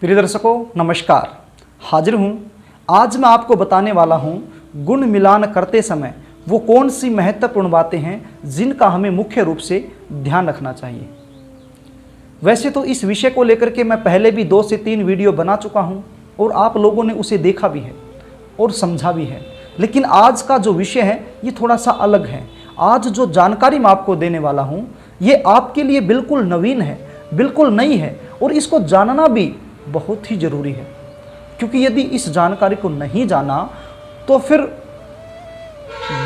प्रिय दर्शकों नमस्कार। हाजिर हूँ। आज मैं आपको बताने वाला हूँ गुण मिलान करते समय वो कौन सी महत्वपूर्ण बातें हैं जिनका हमें मुख्य रूप से ध्यान रखना चाहिए। वैसे तो इस विषय को लेकर के मैं पहले भी 2 से 3 वीडियो बना चुका हूँ और आप लोगों ने उसे देखा भी है और समझा भी है, लेकिन आज का जो विषय है ये थोड़ा सा अलग है। आज जो जानकारी मैं आपको देने वाला हूँ ये आपके लिए बिल्कुल नवीन है, बिल्कुल नई है और इसको जानना भी बहुत ही ज़रूरी है, क्योंकि यदि इस जानकारी को नहीं जाना तो फिर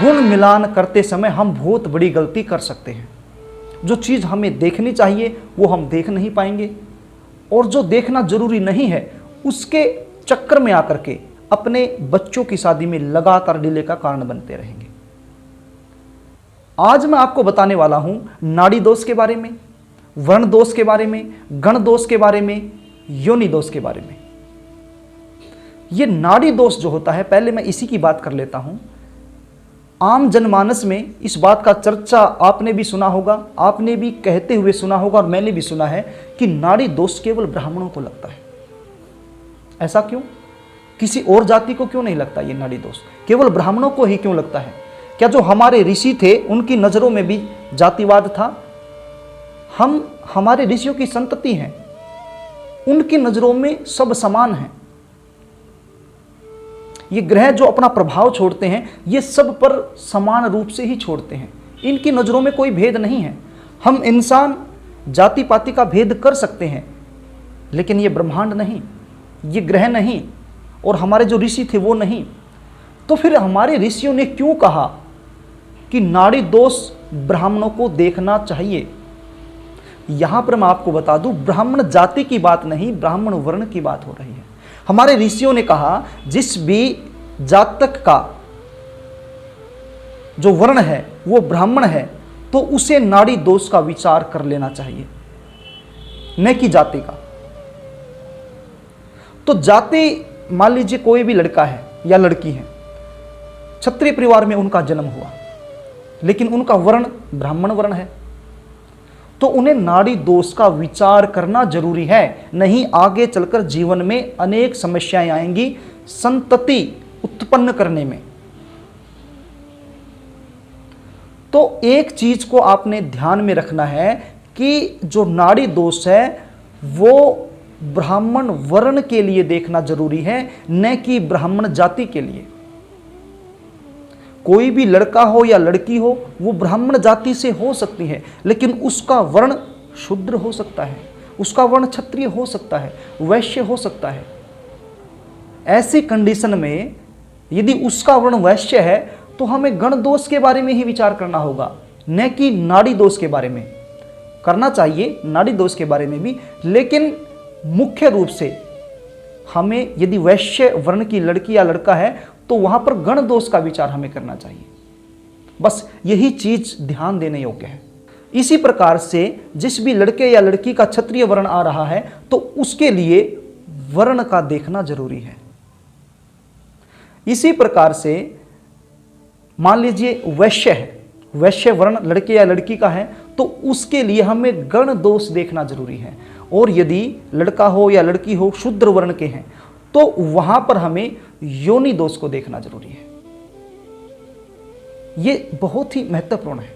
गुण मिलान करते समय हम बहुत बड़ी गलती कर सकते हैं। जो चीज़ हमें देखनी चाहिए वो हम देख नहीं पाएंगे और जो देखना जरूरी नहीं है उसके चक्कर में आकर के अपने बच्चों की शादी में लगातार डिले का कारण बनते रहेंगे। आज मैं आपको बताने वाला हूं नाड़ी दोष के बारे में, वर्ण दोष के बारे में, गण दोष के बारे में, योनि दोष के बारे में। ये नाड़ी दोष जो होता है, पहले मैं इसी की बात कर लेता हूं। आम जनमानस में इस बात का चर्चा आपने भी सुना होगा, आपने भी कहते हुए सुना होगा और मैंने भी सुना है कि नाड़ी दोष केवल ब्राह्मणों को लगता है। ऐसा क्यों? किसी और जाति को क्यों नहीं लगता? ये नाड़ी दोष केवल ब्राह्मणों को ही क्यों लगता है? क्या जो हमारे ऋषि थे उनकी नजरों में भी जातिवाद था? हम हमारे ऋषियों की संतति हैं, उनकी नजरों में सब समान हैं। ये ग्रह जो अपना प्रभाव छोड़ते हैं ये सब पर समान रूप से ही छोड़ते हैं, इनकी नजरों में कोई भेद नहीं है। हम इंसान जाति पाति का भेद कर सकते हैं, लेकिन ये ब्रह्मांड नहीं, ये ग्रह नहीं, और हमारे जो ऋषि थे वो नहीं। तो फिर हमारे ऋषियों ने क्यों कहा कि नाड़ी दोष ब्राह्मणों को देखना चाहिए? यहां पर मैं आपको बता दूं, ब्राह्मण जाति की बात नहीं, ब्राह्मण वर्ण की बात हो रही है। हमारे ऋषियों ने कहा जिस भी जातक का जो वर्ण है वो ब्राह्मण है तो उसे नाड़ी दोष का विचार कर लेना चाहिए, न कि जाति का। तो जाति, मान लीजिए कोई भी लड़का है या लड़की है, क्षत्रिय परिवार में उनका जन्म हुआ, लेकिन उनका वर्ण ब्राह्मण वर्ण है, तो उन्हें नाड़ी दोष का विचार करना जरूरी है। नहीं आगे चलकर जीवन में अनेक समस्याएं आएंगी संतति उत्पन्न करने में। तो एक चीज को आपने ध्यान में रखना है कि जो नाड़ी दोष है वो ब्राह्मण वर्ण के लिए देखना जरूरी है, न कि ब्राह्मण जाति के लिए। कोई भी लड़का हो या लड़की हो वो ब्राह्मण जाति से हो सकती है, लेकिन उसका वर्ण शूद्र हो सकता है, उसका वर्ण क्षत्रिय हो सकता है, वैश्य हो सकता है। ऐसी कंडीशन में यदि उसका वर्ण वैश्य है तो हमें गण दोष के बारे में ही विचार करना होगा, न कि नाड़ी दोष के बारे में। करना चाहिए नाड़ी दोष के बारे में भी, लेकिन मुख्य रूप से हमें यदि वैश्य वर्ण की लड़की या लड़का है तो वहां पर गण दोष का विचार हमें करना चाहिए। बस यही चीज ध्यान देने योग्य है। इसी प्रकार से जिस भी लड़के या लड़की का क्षत्रिय वर्ण आ रहा है तो उसके लिए वर्ण का देखना जरूरी है। इसी प्रकार से मान लीजिए वैश्य है, वैश्य वर्ण लड़के या लड़की का है तो उसके लिए हमें गण दोष देखना जरूरी है। और यदि लड़का हो या लड़की हो शूद्र वर्ण के हैं तो वहां पर हमें योनि दोष को देखना जरूरी है। ये बहुत ही महत्वपूर्ण है।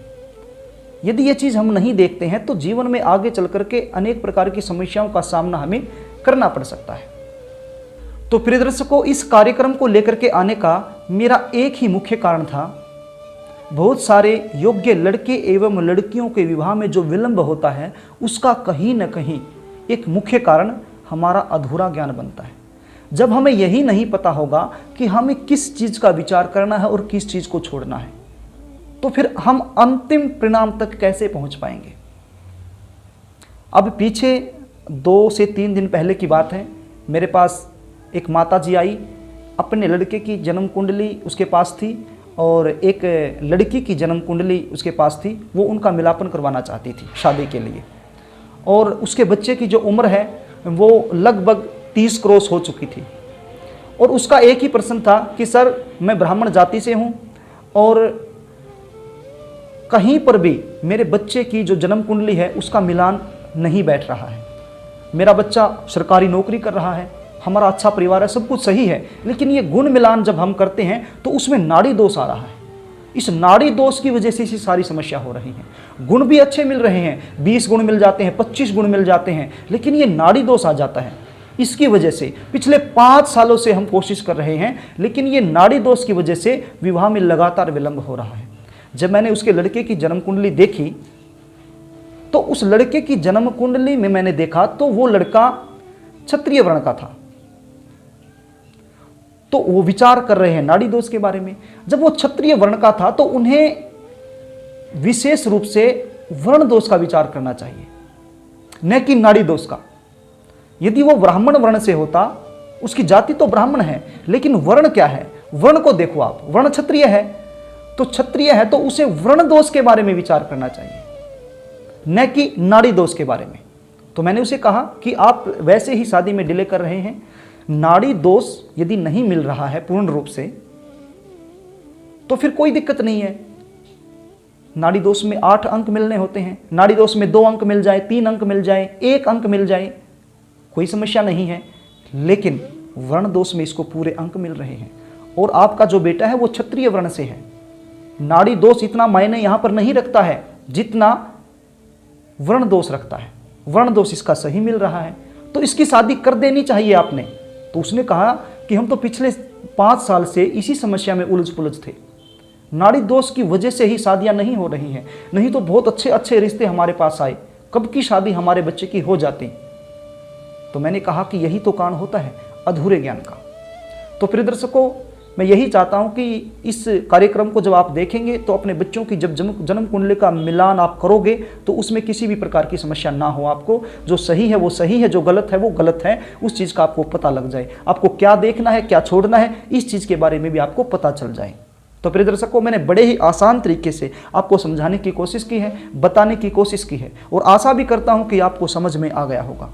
यदि ये चीज हम नहीं देखते हैं तो जीवन में आगे चल करके अनेक प्रकार की समस्याओं का सामना हमें करना पड़ सकता है। तो प्रिय दर्शकों, इस कार्यक्रम को लेकर के आने का मेरा एक ही मुख्य कारण था। बहुत सारे योग्य लड़के एवं लड़कियों के विवाह में जो विलंब होता है उसका कहीं न कहीं एक मुख्य कारण हमारा अधूरा ज्ञान बनता है। जब हमें यही नहीं पता होगा कि हमें किस चीज का विचार करना है और किस चीज को छोड़ना है, तो फिर हम अंतिम परिणाम तक कैसे पहुंच पाएंगे। अब पीछे 2 से 3 दिन पहले की बात है, मेरे पास एक माता जी आई, अपने लड़के की जन्म कुंडली उसके पास थी और एक लड़की की जन्म कुंडली उसके पास थी। वो उनका मिलापन करवाना चाहती थी शादी के लिए, और उसके बच्चे की जो उम्र है वो लगभग 30 क्रॉस हो चुकी थी। और उसका एक ही प्रश्न था कि सर मैं ब्राह्मण जाति से हूँ और कहीं पर भी मेरे बच्चे की जो जन्म कुंडली है उसका मिलान नहीं बैठ रहा है। मेरा बच्चा सरकारी नौकरी कर रहा है, हमारा अच्छा परिवार है, सब कुछ सही है, लेकिन ये गुण मिलान जब हम करते हैं तो उसमें नाड़ी दोष आ रहा है। इस नाड़ी दोष की वजह से सारी समस्या हो रही है। गुण भी अच्छे मिल रहे हैं, 20 गुण मिल जाते हैं, 25 गुण मिल जाते हैं, लेकिन ये नाड़ी दोष आ जाता है। इसकी वजह से पिछले 5 सालों से हम कोशिश कर रहे हैं, लेकिन ये नाड़ी दोष की वजह से विवाह में लगातार विलंब हो रहा है। जब मैंने उसके लड़के की जन्म कुंडली देखी तो उस लड़के की जन्म कुंडली में मैंने देखा तो वो लड़का क्षत्रिय वर्ण का था। तो वो विचार कर रहे हैं नाड़ी दोष के बारे में। जब वो क्षत्रिय वर्ण का था तो उन्हें विशेष रूप से वर्ण दोष का विचार करना चाहिए, न कि नाड़ी दोष का। यदि वो ब्राह्मण वर्ण से होता, उसकी जाति तो ब्राह्मण है, लेकिन वर्ण क्या है, वर्ण को देखो आप, वर्ण क्षत्रिय है, तो क्षत्रिय है तो उसे वर्ण दोष के बारे में विचार करना चाहिए, न कि नाड़ी दोष के बारे में। तो मैंने उसे कहा कि आप वैसे ही शादी में डिले कर रहे हैं, नाड़ी दोष यदि नहीं मिल रहा है पूर्ण रूप से तो फिर कोई दिक्कत नहीं है। नाड़ी दोष में 8 अंक मिलने होते हैं, नाड़ी दोष में 2 अंक मिल जाए, 3 अंक मिल जाए, 1 अंक मिल जाए, कोई समस्या नहीं है। लेकिन वर्ण दोष में इसको पूरे अंक मिल रहे हैं और आपका जो बेटा है वो क्षत्रिय वर्ण से है। नाड़ी दोष इतना मायने यहां पर नहीं रखता है जितना वर्ण दोष रखता है। वर्ण दोष इसका सही मिल रहा है तो इसकी शादी कर देनी चाहिए आपने। तो उसने कहा कि हम तो पिछले 5 साल से इसी समस्या में उलझ पुलझ थे, नाड़ी दोष की वजह से ही शादियां नहीं हो रही हैं, नहीं तो बहुत अच्छे अच्छे रिश्ते हमारे पास आए, कब की शादी हमारे बच्चे की हो जाती। तो मैंने कहा कि यही तो कारण होता है अधूरे ज्ञान का। तो प्रिय दर्शकों, मैं यही चाहता हूं कि इस कार्यक्रम को जब आप देखेंगे तो अपने बच्चों की जब जन्म कुंडली का मिलान आप करोगे तो उसमें किसी भी प्रकार की समस्या ना हो। आपको जो सही है वो सही है, जो गलत है वो गलत है, उस चीज़ का आपको पता लग जाए। आपको क्या देखना है, क्या छोड़ना है, इस चीज़ के बारे में भी आपको पता चल जाए। तो प्रिय दर्शकों, मैंने बड़े ही आसान तरीके से आपको समझाने की कोशिश की है, बताने की कोशिश की है और आशा भी करता हूँ कि आपको समझ में आ गया होगा।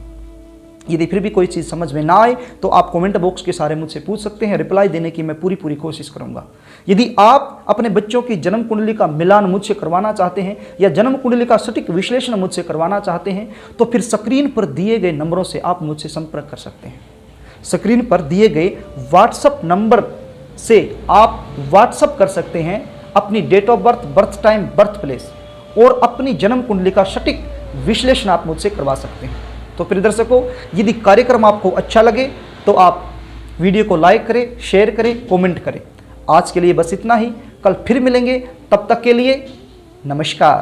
यदि फिर भी कोई चीज़ समझ में ना आए तो आप कमेंट बॉक्स के सारे मुझसे पूछ सकते हैं, रिप्लाई देने की मैं पूरी कोशिश करूंगा। यदि आप अपने बच्चों की जन्म कुंडली का मिलान मुझसे करवाना चाहते हैं या जन्म कुंडली का सटीक विश्लेषण मुझसे करवाना चाहते हैं तो फिर स्क्रीन पर दिए गए नंबरों से आप मुझसे संपर्क कर सकते हैं। स्क्रीन पर दिए गए व्हाट्सएप नंबर से आप व्हाट्सएप कर सकते हैं अपनी date of birth, birth time, birth place और अपनी जन्म कुंडली का सटीक विश्लेषण आप मुझसे करवा सकते हैं। तो प्रिय दर्शकों, यदि कार्यक्रम आपको अच्छा लगे तो आप वीडियो को लाइक करें, शेयर करें, कमेंट करें। आज के लिए बस इतना ही, कल फिर मिलेंगे, तब तक के लिए नमस्कार।